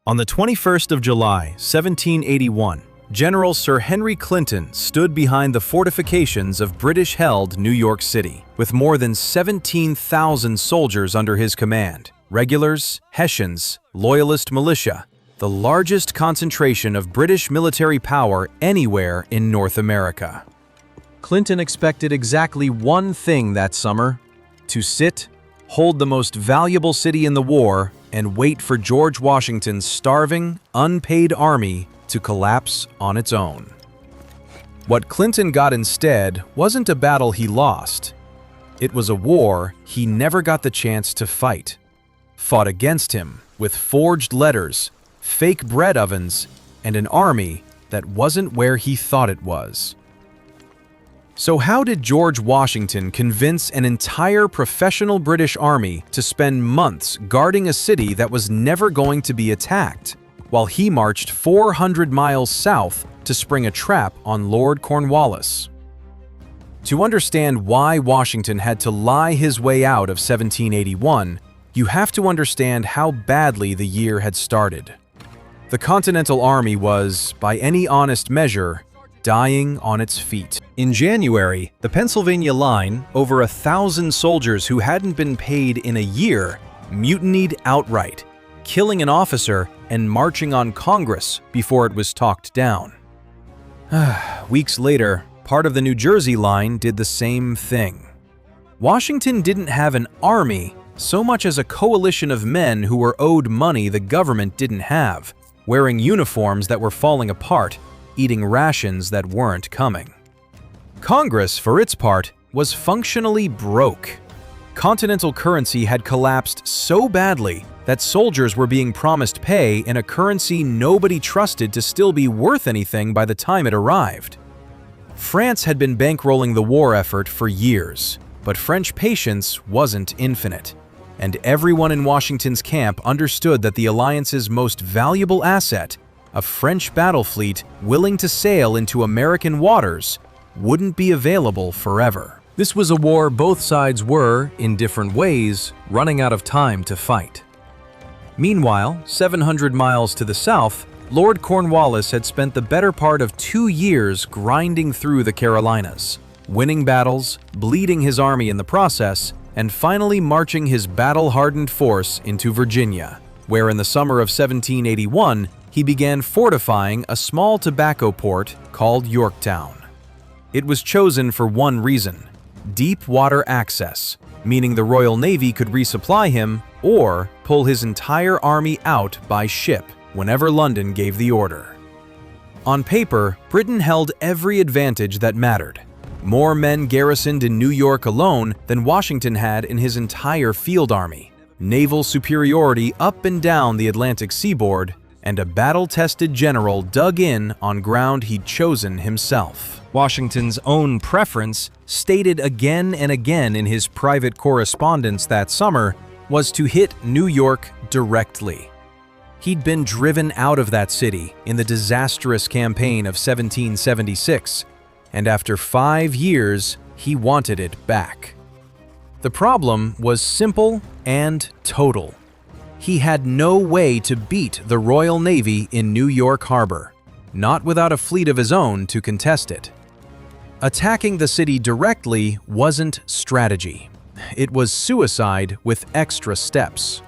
On the 21st of July, 1781, General Sir Henry Clinton stood behind the fortifications of British-held New York City, with more than 17,000 soldiers under his command, regulars, Hessians, Loyalist militia, the largest concentration of British military power anywhere in North America. Clinton expected exactly one thing that summer: to sit, hold the most valuable city in the war, and wait for George Washington's starving, unpaid army to collapse on its own. What Clinton got instead wasn't a battle he lost. It was a war he never got the chance to fight. Fought against him with forged letters, fake bread ovens, and an army that wasn't where he thought it was. So how did George Washington convince an entire professional British army to spend months guarding a city that was never going to be attacked, while he marched 400 miles south to spring a trap on Lord Cornwallis? To understand why Washington had to lie his way out of 1781, you have to understand how badly the year had started. The Continental Army was, by any honest measure, dying on its feet. In January, the Pennsylvania line, over 1,000 soldiers who hadn't been paid in a year, mutinied outright, killing an officer and marching on Congress before it was talked down. Weeks later, part of the New Jersey line did the same thing. Washington didn't have an army so much as a coalition of men who were owed money the government didn't have, wearing uniforms that were falling apart, eating rations that weren't coming. Congress, for its part, was functionally broke. Continental currency had collapsed so badly that soldiers were being promised pay in a currency nobody trusted to still be worth anything by the time it arrived. France had been bankrolling the war effort for years, but French patience wasn't infinite, and everyone in Washington's camp understood that the alliance's most valuable asset, a French battle fleet willing to sail into American waters, wouldn't be available forever. This was a war both sides were, in different ways, running out of time to fight. Meanwhile, 700 miles to the south, Lord Cornwallis had spent the better part of 2 years grinding through the Carolinas, winning battles, bleeding his army in the process, and finally marching his battle-hardened force into Virginia, where in the summer of 1781, he began fortifying a small tobacco port called Yorktown. It was chosen for one reason: deep water access, meaning the Royal Navy could resupply him or pull his entire army out by ship whenever London gave the order. On paper, Britain held every advantage that mattered. More men garrisoned in New York alone than Washington had in his entire field army, naval superiority up and down the Atlantic seaboard, and a battle-tested general dug in on ground he'd chosen himself. Washington's own preference, stated again and again in his private correspondence that summer, was to hit New York directly. He'd been driven out of that city in the disastrous campaign of 1776, and after 5 years, he wanted it back. The problem was simple and total. He had no way to beat the Royal Navy in New York Harbor, not without a fleet of his own to contest it. Attacking the city directly wasn't strategy. It was suicide with extra steps.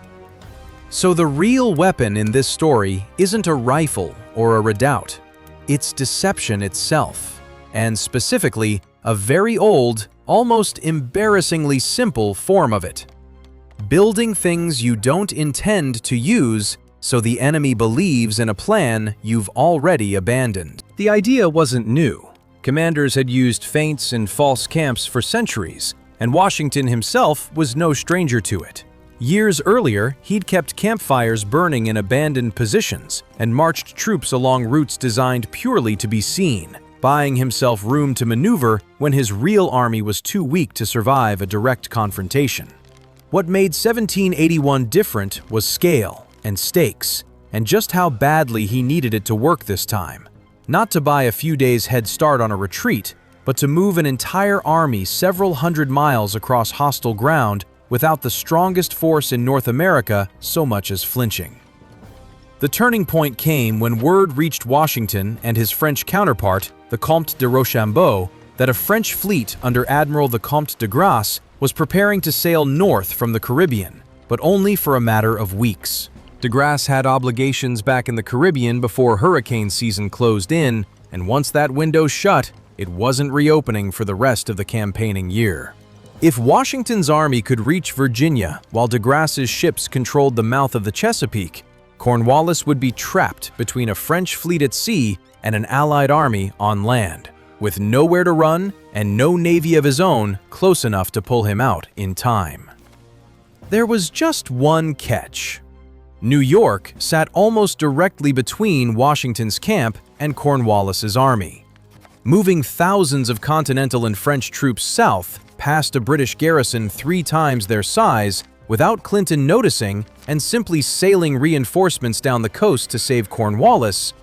So the real weapon in this story isn't a rifle or a redoubt. It's deception itself, and specifically, a very old, almost embarrassingly simple form of it. Building things you don't intend to use so the enemy believes in a plan you've already abandoned. The idea wasn't new. Commanders had used feints and false camps for centuries, and Washington himself was no stranger to it. Years earlier, he'd kept campfires burning in abandoned positions and marched troops along routes designed purely to be seen, buying himself room to maneuver when his real army was too weak to survive a direct confrontation. What made 1781 different was scale and stakes, and just how badly he needed it to work this time. Not to buy a few days' head start on a retreat, but to move an entire army several hundred miles across hostile ground without the strongest force in North America so much as flinching. The turning point came when word reached Washington and his French counterpart, the Comte de Rochambeau, that a French fleet under Admiral the Comte de Grasse was preparing to sail north from the Caribbean, but only for a matter of weeks. De Grasse had obligations back in the Caribbean before hurricane season closed in, and once that window shut, it wasn't reopening for the rest of the campaigning year. If Washington's army could reach Virginia while de Grasse's ships controlled the mouth of the Chesapeake, Cornwallis would be trapped between a French fleet at sea and an Allied army on land, with nowhere to run and no navy of his own close enough to pull him out in time. There was just one catch. New York sat almost directly between Washington's camp and Cornwallis's army. Moving thousands of Continental and French troops south past a British garrison 3 times their size without Clinton noticing and simply sailing reinforcements down the coast to save Cornwallis,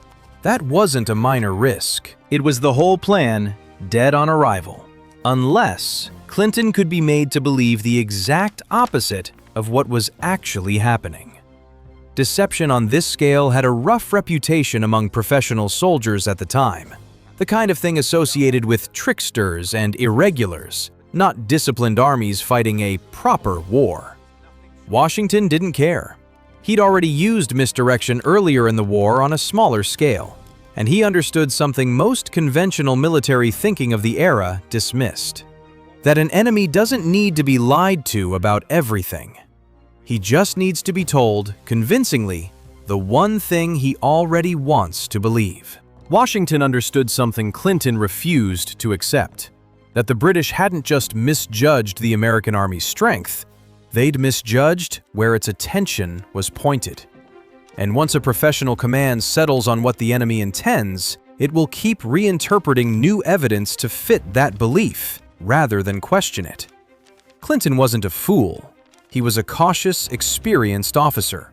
that wasn't a minor risk. It was the whole plan, dead on arrival. Unless Clinton could be made to believe the exact opposite of what was actually happening. Deception on this scale had a rough reputation among professional soldiers at the time, the kind of thing associated with tricksters and irregulars, not disciplined armies fighting a proper war. Washington didn't care. He'd already used misdirection earlier in the war on a smaller scale, and he understood something most conventional military thinking of the era dismissed: that an enemy doesn't need to be lied to about everything. He just needs to be told, convincingly, the one thing he already wants to believe. Washington understood something Clinton refused to accept: that the British hadn't just misjudged the American Army's strength, they'd misjudged where its attention was pointed. And once a professional command settles on what the enemy intends, it will keep reinterpreting new evidence to fit that belief, rather than question it. Clinton wasn't a fool. He was a cautious, experienced officer.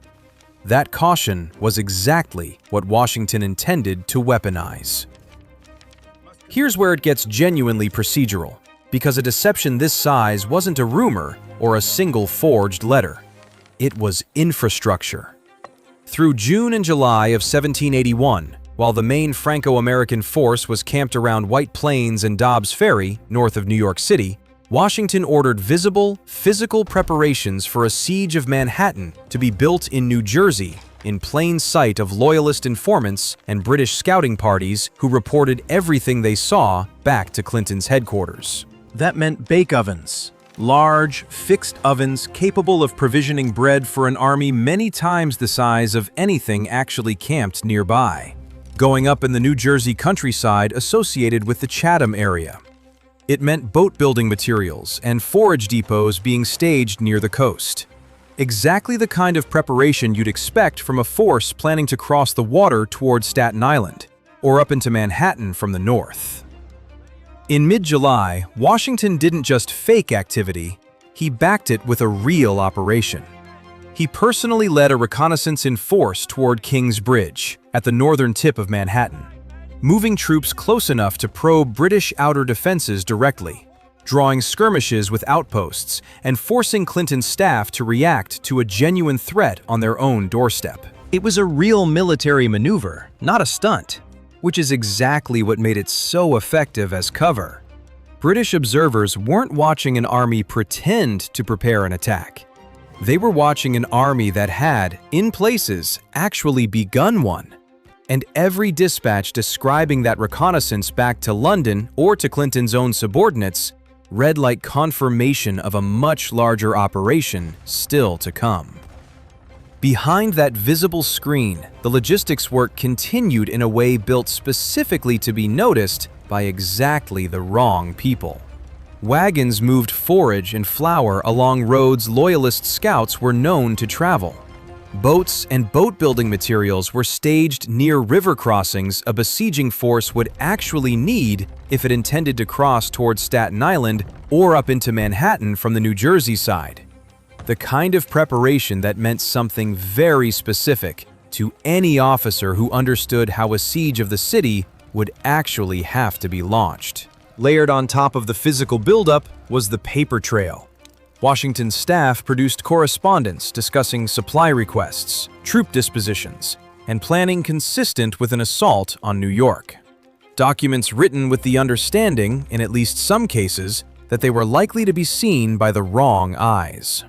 That caution was exactly what Washington intended to weaponize. Here's where it gets genuinely procedural, because a deception this size wasn't a rumor or a single forged letter. It was infrastructure. Through June and July of 1781, while the main Franco-American force was camped around White Plains and Dobbs Ferry, north of New York City, Washington ordered visible, physical preparations for a siege of Manhattan to be built in New Jersey, in plain sight of Loyalist informants and British scouting parties who reported everything they saw back to Clinton's headquarters. That meant bake ovens, large, fixed ovens capable of provisioning bread for an army many times the size of anything actually camped nearby, going up in the New Jersey countryside associated with the Chatham area. It meant boat-building materials and forage depots being staged near the coast. Exactly the kind of preparation you'd expect from a force planning to cross the water toward Staten Island, or up into Manhattan from the north. In mid-July, Washington didn't just fake activity, he backed it with a real operation. He personally led a reconnaissance in force toward King's Bridge, at the northern tip of Manhattan, moving troops close enough to probe British outer defenses directly, drawing skirmishes with outposts, and forcing Clinton's staff to react to a genuine threat on their own doorstep. It was a real military maneuver, not a stunt, which is exactly what made it so effective as cover. British observers weren't watching an army pretend to prepare an attack. They were watching an army that had, in places, actually begun one. And every dispatch describing that reconnaissance back to London or to Clinton's own subordinates read like confirmation of a much larger operation still to come. Behind that visible screen, the logistics work continued in a way built specifically to be noticed by exactly the wrong people. Wagons moved forage and flour along roads Loyalist scouts were known to travel. Boats and boat-building materials were staged near river crossings a besieging force would actually need if it intended to cross towards Staten Island or up into Manhattan from the New Jersey side. The kind of preparation that meant something very specific to any officer who understood how a siege of the city would actually have to be launched. Layered on top of the physical buildup was the paper trail. Washington's staff produced correspondence discussing supply requests, troop dispositions, and planning consistent with an assault on New York. Documents written with the understanding, in at least some cases, that they were likely to be seen by the wrong eyes.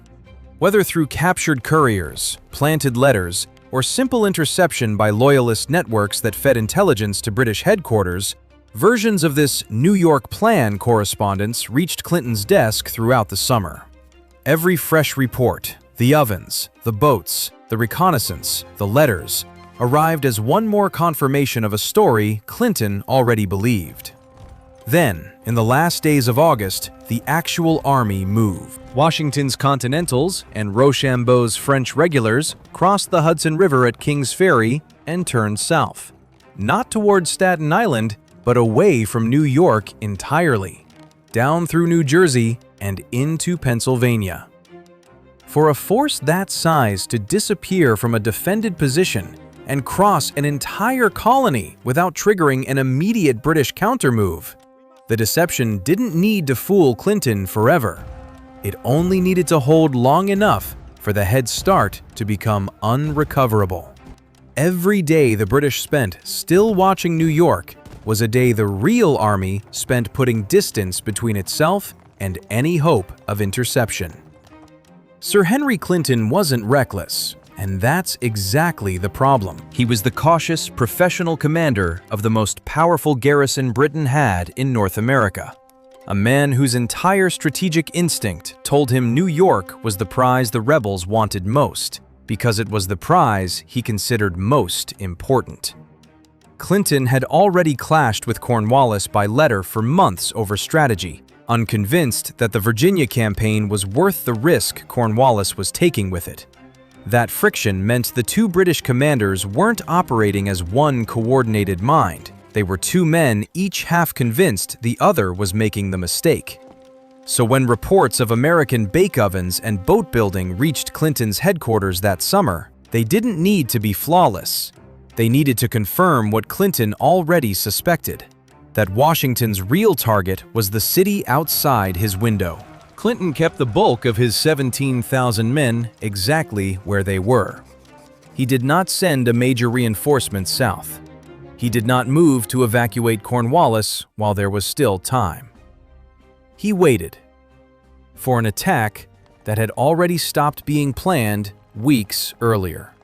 Whether through captured couriers, planted letters, or simple interception by loyalist networks that fed intelligence to British headquarters, versions of this New York Plan correspondence reached Clinton's desk throughout the summer. Every fresh report, the ovens, the boats, the reconnaissance, the letters, arrived as one more confirmation of a story Clinton already believed. Then, in the last days of August, the actual army moved. Washington's Continentals and Rochambeau's French regulars crossed the Hudson River at King's Ferry and turned south. Not towards Staten Island, but away from New York entirely, down through New Jersey and into Pennsylvania. For a force that size to disappear from a defended position and cross an entire colony without triggering an immediate British countermove, the deception didn't need to fool Clinton forever. It only needed to hold long enough for the head start to become unrecoverable. Every day the British spent still watching New York was a day the real army spent putting distance between itself and any hope of interception. Sir Henry Clinton wasn't reckless, and that's exactly the problem. He was the cautious, professional commander of the most powerful garrison Britain had in North America. A man whose entire strategic instinct told him New York was the prize the rebels wanted most, because it was the prize he considered most important. Clinton had already clashed with Cornwallis by letter for months over strategy, unconvinced that the Virginia campaign was worth the risk Cornwallis was taking with it. That friction meant the two British commanders weren't operating as one coordinated mind. They were two men, each half convinced the other was making the mistake. So when reports of American bake ovens and boat building reached Clinton's headquarters that summer, they didn't need to be flawless. They needed to confirm what Clinton already suspected, that Washington's real target was the city outside his window. Clinton kept the bulk of his 17,000 men exactly where they were. He did not send a major reinforcement south. He did not move to evacuate Cornwallis while there was still time. He waited for an attack that had already stopped being planned weeks earlier.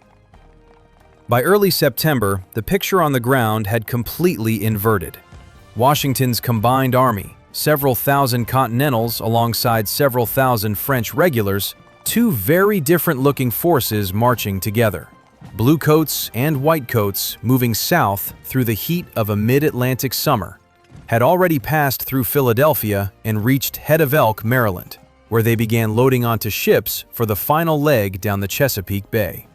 By early September, the picture on the ground had completely inverted. Washington's combined army, several thousand Continentals alongside several thousand French regulars, two very different-looking forces marching together. Bluecoats and whitecoats moving south through the heat of a mid-Atlantic summer, had already passed through Philadelphia and reached Head of Elk, Maryland, where they began loading onto ships for the final leg down the Chesapeake Bay.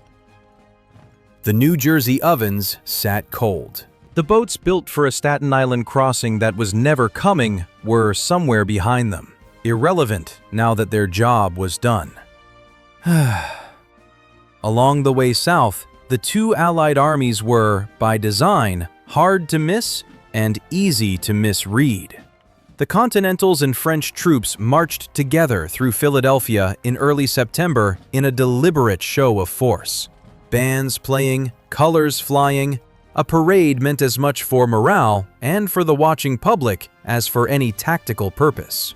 The New Jersey ovens sat cold. The boats built for a Staten Island crossing that was never coming were somewhere behind them, irrelevant now that their job was done. Along the way south, the two Allied armies were, by design, hard to miss and easy to misread. The Continentals and French troops marched together through Philadelphia in early September in a deliberate show of force. Bands playing, colors flying, a parade meant as much for morale and for the watching public as for any tactical purpose.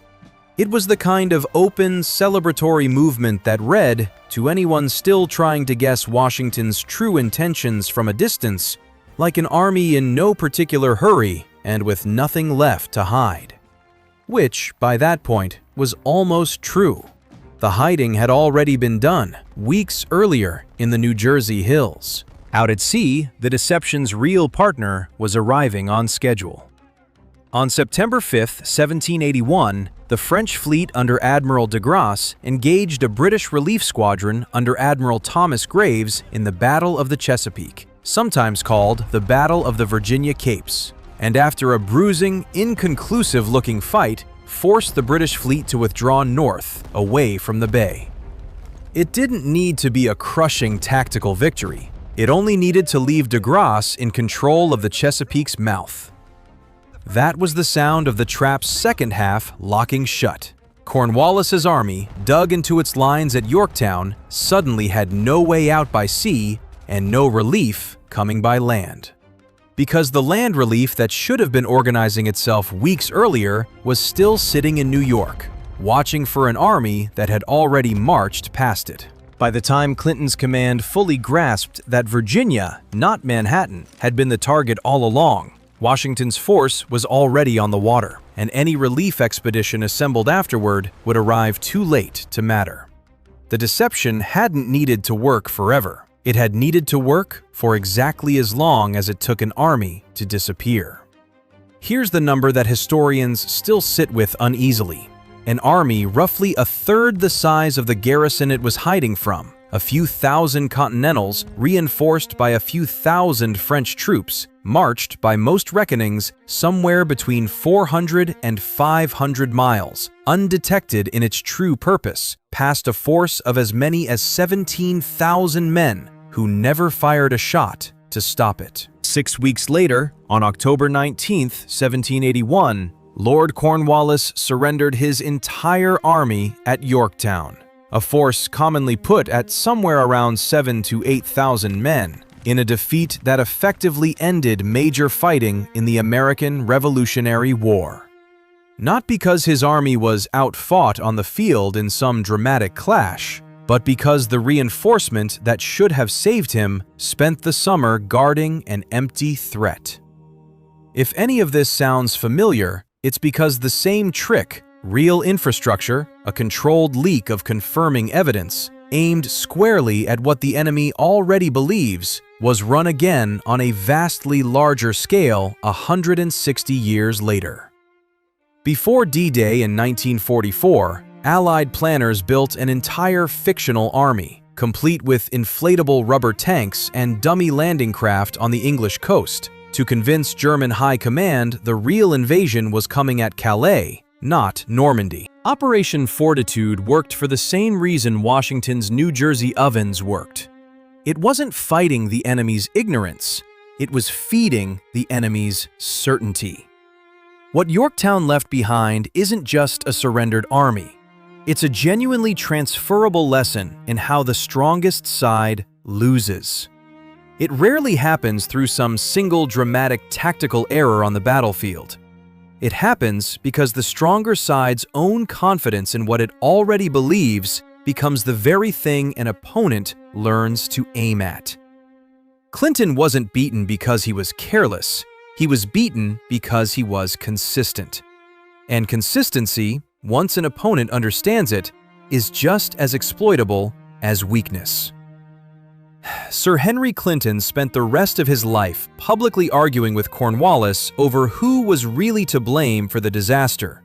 It was the kind of open, celebratory movement that read, to anyone still trying to guess Washington's true intentions from a distance, like an army in no particular hurry and with nothing left to hide. Which, by that point, was almost true. The hiding had already been done, weeks earlier in the New Jersey hills. Out at sea, the deception's real partner was arriving on schedule. On September 5, 1781, the French fleet under Admiral de Grasse engaged a British relief squadron under Admiral Thomas Graves in the Battle of the Chesapeake, sometimes called the Battle of the Virginia Capes, and after a bruising, inconclusive-looking fight, forced the British fleet to withdraw north, away from the bay. It didn't need to be a crushing tactical victory. It only needed to leave de Grasse in control of the Chesapeake's mouth. That was the sound of the trap's second half locking shut. Cornwallis's army, dug into its lines at Yorktown, suddenly had no way out by sea and no relief coming by land. Because the land relief that should have been organizing itself weeks earlier was still sitting in New York, watching for an army that had already marched past it. By the time Clinton's command fully grasped that Virginia, not Manhattan, had been the target all along, Washington's force was already on the water, and any relief expedition assembled afterward would arrive too late to matter. The deception hadn't needed to work forever. It had needed to work for exactly as long as it took an army to disappear. Here's the number that historians still sit with uneasily. An army roughly a third the size of the garrison it was hiding from, a few thousand Continentals reinforced by a few thousand French troops, marched by most reckonings somewhere between 400 and 500 miles, undetected in its true purpose, past a force of as many as 17,000 men who never fired a shot to stop it. 6 weeks later, on October 19, 1781, Lord Cornwallis surrendered his entire army at Yorktown, a force commonly put at somewhere around 7,000 to 8,000 men, in a defeat that effectively ended major fighting in the American Revolutionary War. Not because his army was outfought on the field in some dramatic clash, but because the reinforcement that should have saved him spent the summer guarding an empty threat. If any of this sounds familiar, it's because the same trick, real infrastructure, a controlled leak of confirming evidence, aimed squarely at what the enemy already believes, was run again on a vastly larger scale 160 years later. Before D-Day in 1944, Allied planners built an entire fictional army, complete with inflatable rubber tanks and dummy landing craft on the English coast, to convince German high command the real invasion was coming at Calais, not Normandy. Operation Fortitude worked for the same reason Washington's New Jersey ovens worked. It wasn't fighting the enemy's ignorance, it was feeding the enemy's certainty. What Yorktown left behind isn't just a surrendered army. It's a genuinely transferable lesson in how the strongest side loses. It rarely happens through some single dramatic tactical error on the battlefield. It happens because the stronger side's own confidence in what it already believes becomes the very thing an opponent learns to aim at. Clinton wasn't beaten because he was careless. He was beaten because he was consistent. And consistency, once an opponent understands it, is just as exploitable as weakness. Sir Henry Clinton spent the rest of his life publicly arguing with Cornwallis over who was really to blame for the disaster,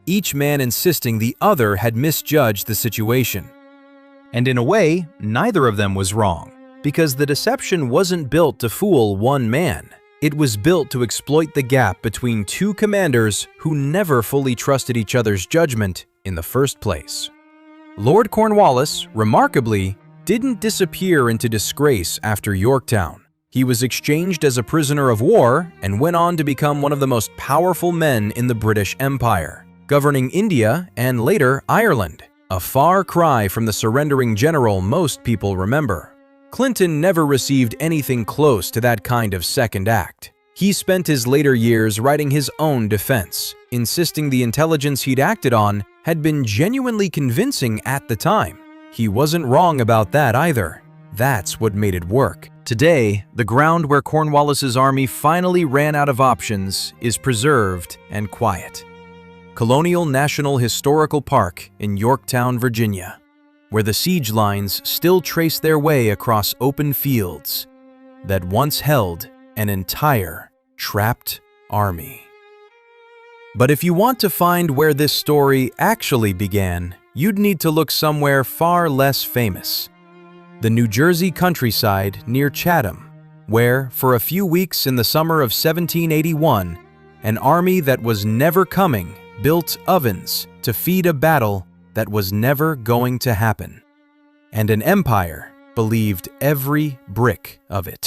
each man insisting the other had misjudged the situation. And in a way, neither of them was wrong, because the deception wasn't built to fool one man. It was built to exploit the gap between two commanders who never fully trusted each other's judgment in the first place. Lord Cornwallis, remarkably, didn't disappear into disgrace after Yorktown. He was exchanged as a prisoner of war and went on to become one of the most powerful men in the British Empire, governing India and later Ireland, a far cry from the surrendering general most people remember. Clinton never received anything close to that kind of second act. He spent his later years writing his own defense, insisting the intelligence he'd acted on had been genuinely convincing at the time. He wasn't wrong about that either. That's what made it work. Today, the ground where Cornwallis's army finally ran out of options is preserved and quiet. Colonial National Historical Park in Yorktown, Virginia, where the siege lines still trace their way across open fields that once held an entire trapped army. But if you want to find where this story actually began, you'd need to look somewhere far less famous. The New Jersey countryside near Chatham, where, for a few weeks in the summer of 1781, an army that was never coming built ovens to feed a battle that was never going to happen. And an empire believed every brick of it.